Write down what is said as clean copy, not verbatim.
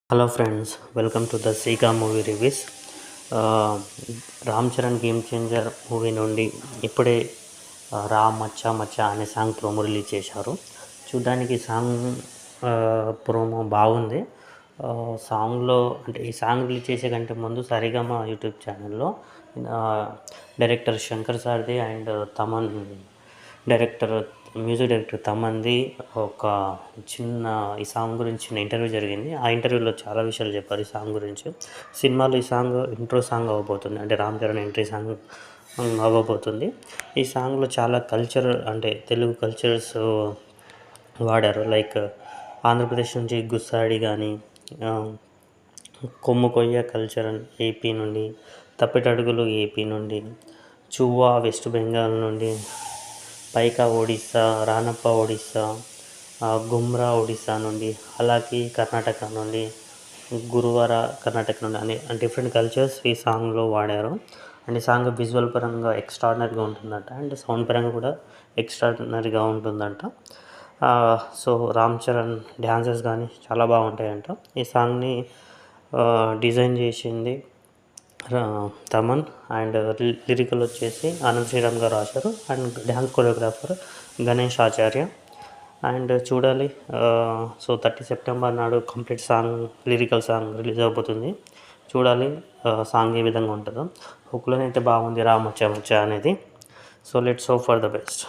Hello friends, welcome to the సీకా movie reviews. Ram Charan game changer movie నుండి ఇప్పుడే రా మచ్చా మచ్చా అనే సాంగ్ ప్రోమో రిలీజ్ చేశారు. చూడ్డానికి సాంగ్ ప్రోమో బాగుంది. సాంగ్లో అంటే ఈ సాంగ్ రిలీజ్ చేసే కంటే ముందు సరిగమ యూట్యూబ్ ఛానల్లో డైరెక్టర్ శంకర్ సార్ది అండ్ తమన్ మ్యూజిక్ డైరెక్టర్ తమన్ది ఒక చిన్న ఈ సాంగ్ గురించి చిన్న ఇంటర్వ్యూ జరిగింది. ఆ ఇంటర్వ్యూలో చాలా విషయాలు చెప్పారు ఈ సాంగ్ గురించి. సినిమాలో ఈ సాంగ్ ఇంట్రో సాంగ్ అవ్వబోతుంది, అంటే రామ్ చరణ్ ఎంట్రీ సాంగ్ అవ్వబోతుంది. ఈ సాంగ్లో చాలా కల్చర్ అంటే తెలుగు కల్చర్స్ వాడారు. లైక్ ఆంధ్రప్రదేశ్ నుంచి గుస్సాడి కానీ, కొమ్ము కొయ్య కల్చర్ ఏపీ నుండి, తప్పెటడుగులు ఏపీ నుండి, చువ్వా వెస్ట్ బెంగాల్ నుండి, పైకా ఒడిస్సా, రానప్ప ఒడిస్సా, గుమ్రా ఒడిస్సా నుండి, అలాకి కర్ణాటక నుండి, గురువార కర్ణాటక నుండి అని డిఫరెంట్ కల్చర్స్ ఈ సాంగ్లో వాడారు. అండ్ ఈ సాంగ్ విజువల్ పరంగా ఎక్స్ట్రాడినరీగా ఉంటుందంట, అండ్ సౌండ్ పరంగా కూడా ఎక్స్ట్రాడినరీగా ఉంటుందంట. సో రామ్ చరణ్ డ్యాన్సెస్ కానీ చాలా బాగుంటాయంట. ఈ సాంగ్ని డిజైన్ చేసింది తమన్, అండ్ లిరికల్ వచ్చేసి ఆనంద్ శ్రీరామ్ గారు రాశారు, and dance choreographer Ganesh Acharya. And చూడాలి. సో 30 సెప్టెంబర్ నాడు complete song, lyrical song release అవబోతుంది. చూడాలి సాంగ్ ఏ విధంగా ఉంటుందో. హుక్లోనే అయితే బాగుంది రా మచ్చా మచ్చా అనేది. So let's hope for the best.